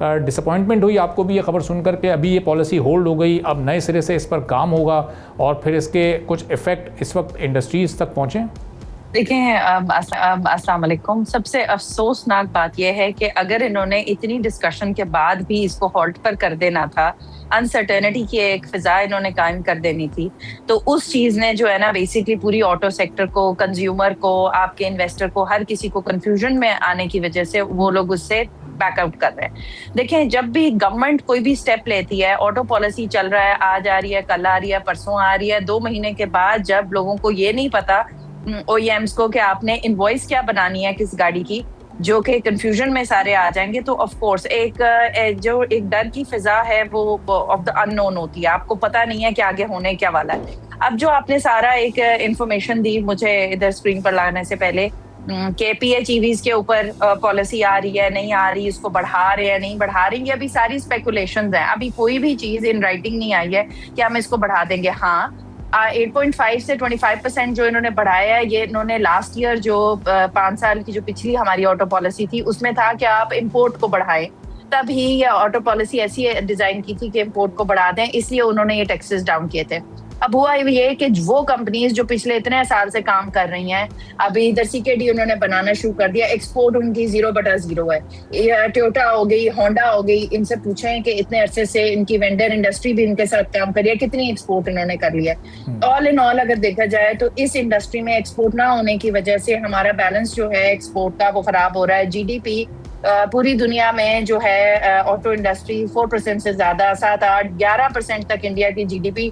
Disappointment हुई आपको भी ये खबर सुनकर के अभी ये पॉलिसी होल्ड हो गई, अब नए सिरे से इस पर काम होगा और फिर इसके कुछ इफेक्ट इस वक्त इंडस्ट्रीज तक पहुँचें? देखिए, अस्सलाम वालेकुम। सबसे अफसोसनाक बात यह है कि अगर इन्होंने इतनी डिस्कशन के बाद भी इसको हॉल्ट पर कर देना था, अनसर्टेनिटी की एक फिजा इन्होंने कायम कर देनी थी, तो उस चीज ने जो है ना बेसिकली पूरी ऑटो सेक्टर को, कंज्यूमर को, आपके इन्वेस्टर को, हर किसी को कंफ्यूजन में आने की वजह से वो लोग उससे बैकआउट कर रहे हैं। देखें, जब भी गवर्नमेंट कोई भी स्टेप लेती है, ऑटो पॉलिसी चल रहा है, आज आ रही है, कल आ रही है, परसों आ रही है, 2 महीने के बाद जब लोगों को ये नहीं पता OEMs को कि आपने इनवॉइस क्या बनानी है किस गाड़ी की, जो कि कंफ्यूजन में सारे आ जाएंगे, तो ऑफ कोर्स जो एक डर की फिजा है वो ऑफ द अननोन होती है। आपको पता नहीं है कि आगे होने क्या वाला है। अब जो आपने सारा एक इंफॉर्मेशन दी मुझे इधर स्क्रीन पर लाने से पहले के PHEVs के ऊपर पॉलिसी आ रही है, नहीं आ रही, इसको बढ़ा रहे हैं, नहीं बढ़ा रही, ये अभी सारी स्पेकुलेशंस हैं। अभी कोई भी चीज इन राइटिंग नहीं आई है कि हम इसको बढ़ा देंगे। हाँ, 8.5 से 25% जो इन्होंने बढ़ाया है, ये इन्होंने लास्ट ईयर जो 5 साल की जो पिछली हमारी ऑटो पॉलिसी थी उसमें था कि आप इंपोर्ट को बढ़ाएं, तभी ये ऑटो पॉलिसी ऐसी डिजाइन की थी कि इंपोर्ट को बढ़ा दें, इसलिए उन्होंने ये टैक्सेस डाउन किए थे। अब हुआ ये कि वो कंपनीज जो पिछले इतने साल से काम कर रही हैं, अभी इधर CKD उन्होंने बनाना शुरू कर दिया, एक्सपोर्ट उनकी 0/0 है। टोयोटा हो गई, होंडा हो गई, इनसे पूछें कि इतने अरसे से इनकी वेंडर इंडस्ट्री भी इनके साथ काम कर रही है, कितनी एक्सपोर्ट इन्होंने कर लिया। ऑल इन ऑल अगर देखा जाए तो इस इंडस्ट्री में एक्सपोर्ट ना होने की वजह से हमारा बैलेंस जो है एक्सपोर्ट का वो खराब हो रहा है। GDP पूरी दुनिया में जो है ऑटो इंडस्ट्री 4% से ज्यादा, 7, 8, 11% तक इंडिया की GDP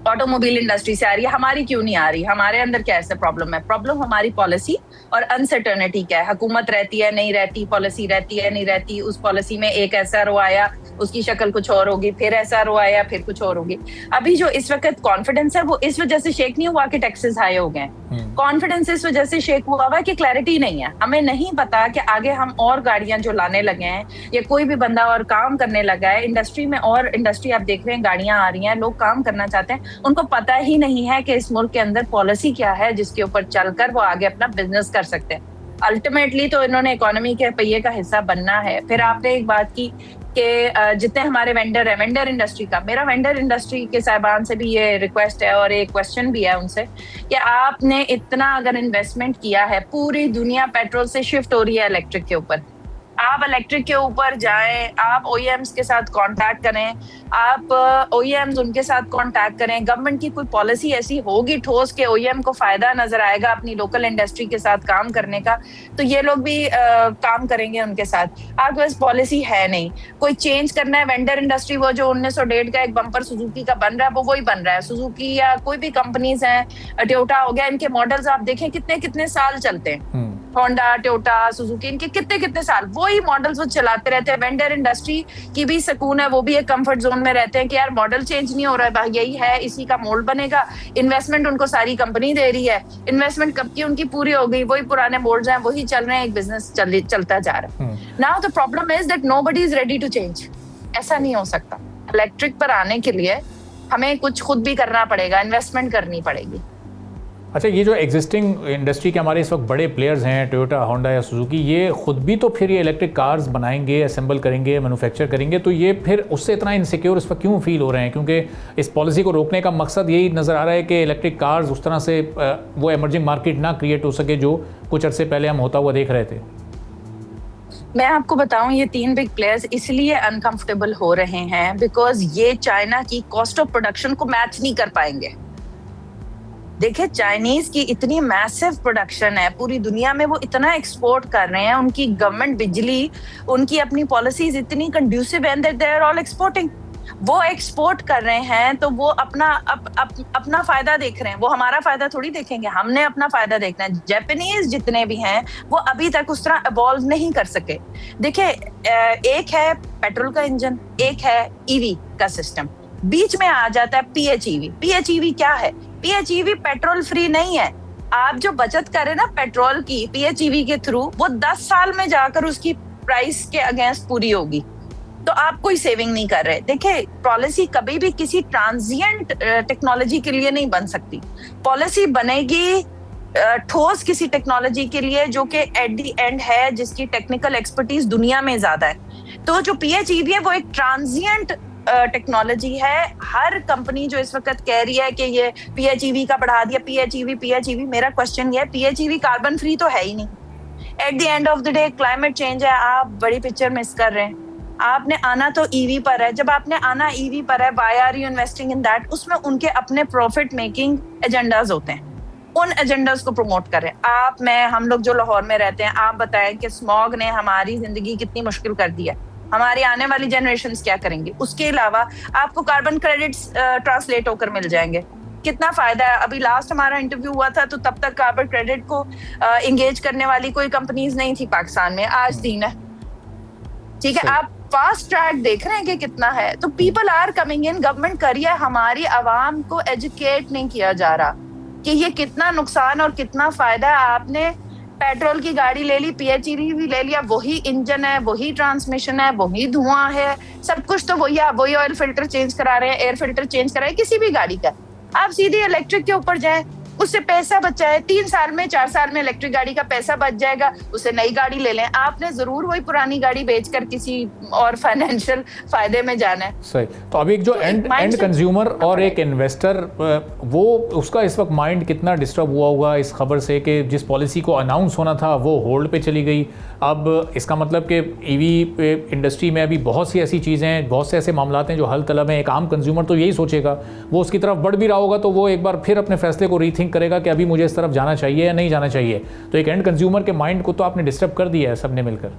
ऑटोमोबाइल इंडस्ट्री से आ रही है। हमारी क्यों नहीं आ रही? हमारे अंदर क्या ऐसा प्रॉब्लम है? प्रॉब्लम हमारी पॉलिसी और अनसर्टेनिटी क्या है। हुकूमत रहती है, नहीं रहती, पॉलिसी रहती है, नहीं रहती, उस पॉलिसी में एक ऐसा रो आया, उसकी शक्ल कुछ और होगी, फिर ऐसा रो आया, फिर कुछ और होगी। अभी जो इस वक्त कॉन्फिडेंस है वो इस वजह से शेक नहीं हुआ कि टैक्सेस हाई हो गए। कॉन्फिडेंस इस वजह से शेक हुआ हुआ कि क्लैरिटी नहीं है। हमें नहीं पता कि आगे हम और गाड़ियां जो लाने लगे हैं या कोई भी बंदा और काम करने लगा है इंडस्ट्री में, और इंडस्ट्री आप देख रहे हैं गाड़ियां आ रही हैं, लोग काम करना चाहते हैं, उनको पता ही नहीं है कि इस मुल्क के अंदर पॉलिसी क्या है जिसके ऊपर चलकर वो आगे अपना बिजनेस कर सकते हैं। अल्टीमेटली तो इन्होंने इकोनॉमी के पहिए का हिस्सा बनना है। फिर आपने एक बात की कि जितने हमारे वेंडर है, वेंडर इंडस्ट्री का, मेरा वेंडर इंडस्ट्री के साहिबान से भी ये रिक्वेस्ट है और एक क्वेश्चन भी है उनसे कि आपने इतना अगर इन्वेस्टमेंट किया है, पूरी दुनिया पेट्रोल से शिफ्ट हो रही है इलेक्ट्रिक के ऊपर, आप इलेक्ट्रिक के ऊपर जाएं, आप OEMs के साथ कांटेक्ट करें, आप OEMs उनके साथ कांटेक्ट करें, गवर्नमेंट की कोई पॉलिसी ऐसी होगी ठोस के OEM को फायदा नजर आएगा अपनी लोकल इंडस्ट्री के साथ काम करने का, तो ये लोग भी काम करेंगे उनके साथ। आपके पास पॉलिसी है नहीं, कोई चेंज करना है वेंडर इंडस्ट्री, वो जो 1901 का एक बम्पर सुजुकी का बन रहा है वो वही बन रहा है। सुजुकी या कोई भी कंपनीज हैं, टोयोटा हो गया, इनके मॉडल्स आप देखें कितने कितने साल चलते हैं। होंडा, टोयोटा, सुजुकी, इनके कितने कितने साल वही मॉडल्स वो चलाते रहते हैं। वेंडर इंडस्ट्री की भी सुकून है, वो भी एक कंफर्ट जोन में रहते हैं कि यार मॉडल चेंज नहीं हो रहा है, यही है, इसी का मोल्ड बनेगा। इन्वेस्टमेंट उनको सारी कंपनी दे रही है, इन्वेस्टमेंट कब की उनकी पूरी हो गई, वही पुराने मोल्ड्स हैं, वही चल रहे हैं, एक बिजनेस चलता जा रहा है। Now the problem is that nobody is ready to change. ऐसा नहीं हो सकता। इलेक्ट्रिक पर आने के लिए हमें कुछ खुद भी करना पड़ेगा, इन्वेस्टमेंट करनी पड़ेगी। अच्छा, ये जो एग्जिस्टिंग इंडस्ट्री के हमारे इस वक्त बड़े प्लेयर्स हैं, टोयोटा, होंडा या सुजुकी, ये खुद भी तो फिर ये इलेक्ट्रिक कार्स बनाएंगे, असेंबल करेंगे, मैन्युफैक्चर करेंगे, तो ये फिर उससे इतना इनसिक्योर इस वक्त क्यों फील हो रहे हैं? क्योंकि इस पॉलिसी को रोकने का मकसद यही नज़र आ रहा है कि इलेक्ट्रिक कार्स उस तरह से वो एमर्जिंग मार्केट ना क्रिएट हो सके जो कुछ अर्से पहले हम होता हुआ देख रहे थे। मैं आपको बताऊं, ये 3 बिग प्लेयर्स इसलिए अनकंफर्टेबल हो रहे हैं बिकॉज ये चाइना की कॉस्ट ऑफ प्रोडक्शन को मैच नहीं कर पाएंगे। देखिए, चाइनीज की इतनी मैसिव प्रोडक्शन है, पूरी दुनिया में वो इतना एक्सपोर्ट कर रहे हैं, उनकी गवर्नमेंट बिजली, उनकी अपनी पॉलिसीज इतनी कंड्यूसिव है that they are all exporting. वो एक्सपोर्ट कर रहे हैं तो वो अपना फायदा देख रहे हैं, वो हमारा फायदा थोड़ी देखेंगे, हमने अपना फायदा देखना है। जापानीज जितने भी हैं वो अभी तक उस तरह इवॉल्व नहीं कर सके। देखिए, एक है पेट्रोल का इंजन, एक है EV का सिस्टम, बीच में आ जाता है PHEV। PHEV क्या है? PHEV पेट्रोल फ्री नहीं है। आप जो बचत करें ना पेट्रोल की PHEV के थ्रू, वो 10 साल में जाकर उसकी प्राइस के अगेंस्ट पूरी होगी, तो आप कोई सेविंग नहीं कर रहे। देखिए, पॉलिसी कभी भी किसी ट्रांजिएंट टेक्नोलॉजी के लिए नहीं बन सकती। पॉलिसी बनेगी ठोस किसी टेक्नोलॉजी के लिए जो कि एट द एंड है, जिसकी टेक्निकल एक्सपर्टीज दुनिया में ज्यादा है। तो जो PHEV है वो एक ट्रांजिएंट टेक्नोलॉजी है। हर कंपनी जो इस वक्त कह रही है कि ये PHEV का बढ़ा दिया, PHEV, मेरा क्वेश्चन ये है, PHEV कार्बन फ्री तो है ही नहीं। At the end of the day climate change है, आप बड़ी पिक्चर मिस कर रहे हैं। आपने आना तो EV पर है, जब आपने आना EV पर है, why are you investing in that? उसमें उनके अपने प्रॉफिट मेकिंग एजेंडाज होते हैं, उन एजेंडाज को प्रमोट कर रहे हैं। आप, मैं, हम लोग जो लाहौर में रहते हैं, आप बताएं कि स्मॉग ने हमारी जिंदगी कितनी मुश्किल कर दी है, हमारी आने वाली जनरेशंस क्या करेंगे? उसके अलावा आपको कार्बन क्रेडिट्स ट्रांसलेट होकर मिल जाएंगे, कितना फायदा है। अभी लास्ट हमारा इंटरव्यू हुआ था तो तब तक कार्बन क्रेडिट को एंगेज करने वाली कोई कंपनीज नहीं थी पाकिस्तान में, आज 3 है। ठीक है, आप फास्ट ट्रैक देख रहे हैं कि कितना है। तो people are coming in, government करिए, हमारी आवाम को एजुकेट नहीं किया जा रहा कि ये कितना नुकसान और कितना फायदा है। आपने पेट्रोल की गाड़ी ले ली, PHEV ले लिया, वही इंजन है, वही ट्रांसमिशन है, वही धुआं है, सब कुछ तो वही है। वही ऑयल फिल्टर चेंज करा रहे हैं, एयर फिल्टर चेंज करा रहे हैं, किसी भी गाड़ी का। आप सीधे इलेक्ट्रिक के ऊपर जाएं, उससे पैसा बचाए, 3 साल में 4 साल में इलेक्ट्रिक गाड़ी का पैसा बच जाएगा, उससे नई गाड़ी ले लें। आपने जरूर वही पुरानी गाड़ी बेचकर किसी और फाइनेंशियल फायदे में जाना है। सही। तो अभी एक जो एंड कंज्यूमर और एक इन्वेस्टर, वो उसका इस वक्त माइंड कितना डिस्टर्ब हुआ होगा इस खबर से कि जिस पॉलिसी को अनाउंस होना था वो होल्ड पे चली गई। अब इसका मतलब कि EV इंडस्ट्री में अभी बहुत सी ऐसी चीज़ें हैं, बहुत से ऐसे मामलात हैं जो हल तलब हैं। एक आम कंज्यूमर तो यही सोचेगा, वो उसकी तरफ बढ़ भी रहा होगा तो वो एक बार फिर अपने फैसले को रीथिंक करेगा कि अभी मुझे इस तरफ जाना चाहिए या नहीं जाना चाहिए। तो एक एंड कंज्यूमर के माइंड को तो आपने डिस्टर्ब कर दिया है सबने मिलकर।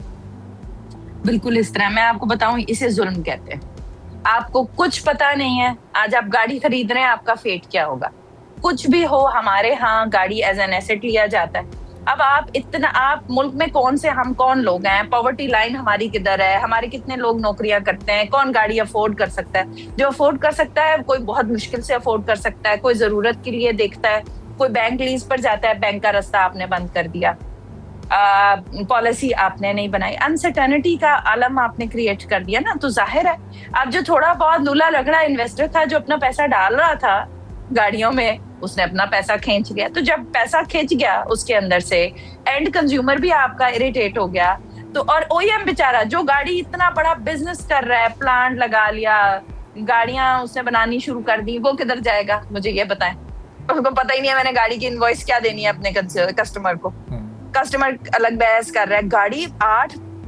बिल्कुल इस तरह, मैं आपको बताऊं, इसे जुल्म कहते हैं। आपको कुछ पता नहीं है, आज आप गाड़ी खरीद रहे हैं, आपका फेट क्या होगा। कुछ भी हो, हमारे यहाँ गाड़ी एज एन एसेट लिया जाता है। अब आप मुल्क में हम कौन लोग हैं, पॉवर्टी लाइन हमारी किधर है, हमारे कितने लोग नौकरियां करते हैं, कौन गाड़ी अफोर्ड कर सकता है? जो अफोर्ड कर सकता है कोई बहुत मुश्किल से अफोर्ड कर सकता है, कोई जरूरत के लिए देखता है, कोई बैंक लीज पर जाता है, बैंक का रास्ता आपने बंद कर दिया, पॉलिसी आपने नहीं बनाई, अनसर्टेनिटी का आलम आपने क्रिएट कर दिया ना। तो जाहिर है अब जो थोड़ा बहुत लूला लगड़ा इन्वेस्टर था जो अपना पैसा डाल रहा था गाड़ियों में, उसने अपना पैसा खींच लिया। तो जब पैसा खींच गया उसके अंदर से, एंड कंज्यूमर भी आपका इरिटेट हो गया। तो और OEM बेचारा जो गाड़ी इतना बड़ा बिजनेस कर रहा है, प्लांट लगा लिया, गाड़ियां उसने बनानी शुरू कर दी, वो किधर जाएगा? मुझे ये बताएं। उसको पता ही नहीं है मैंने गाड़ी की इनवॉइस क्या देनी है अपने कस्टमर को। कस्टमर अलग बहस कर रहा है। गाड़ी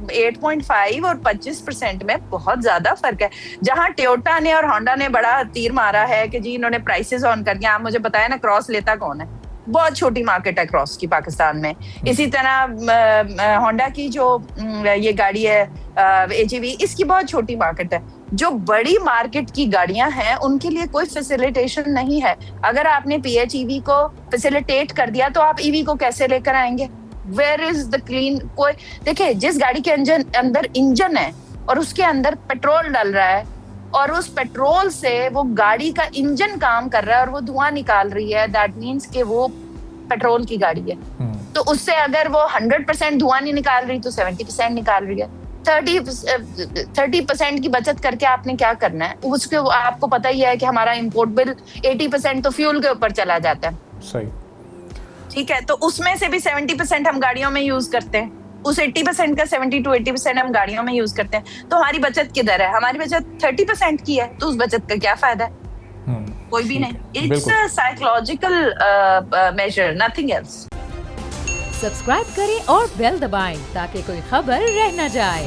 8.5 और 25% में बहुत ज्यादा फर्क है। जहां टोयोटा ने और होंडा ने बड़ा तीर मारा है कि जी इन्होंने प्राइसेस ऑन कर दिया। आप मुझे बताया ना, क्रॉस लेता कौन है? बहुत छोटी मार्केट है क्रॉस की पाकिस्तान में। इसी तरह होंडा की जो ये गाड़ी है HEV, इसकी बहुत छोटी मार्केट है। जो बड़ी मार्केट की गाड़ियां हैं उनके लिए कोई फैसिलिटेशन नहीं है। अगर आपने PHEV को फैसिलिटेट कर दिया तो आप EV को कैसे लेकर आएंगे? Where is the clean? कोई देखिए, जिस गाड़ी के अंदर इंजन है और उसके अंदर पेट्रोल डल रहा है और उस पेट्रोल से वो गाड़ी का इंजन काम कर रहा है और वो धुआं निकाल रही है, दैट मीन्स कि वो पेट्रोल की गाड़ी है। तो उससे अगर वो 100% धुआं नहीं निकाल रही तो 70% निकाल रही है। 30% की बचत करके आपने क्या करना है? उसके आपको पता ही है कि हमारा इंपोर्ट बिल 80% तो फ्यूल के ऊपर चला जाता है। सही, ठीक है। तो उसमें से भी 70% हम गाड़ियों में यूज करते हैं, उस 80% का 70 to 80% हम गाड़ियों में यूज करते हैं। तो हमारी बचत किधर है? हमारी बचत 30% की है, तो उस बचत का क्या फायदा है? कोई भी नहीं। It's a psychological measure, nothing else. Subscribe करें और बेल दबाएं ताकि कोई खबर रह न जाए।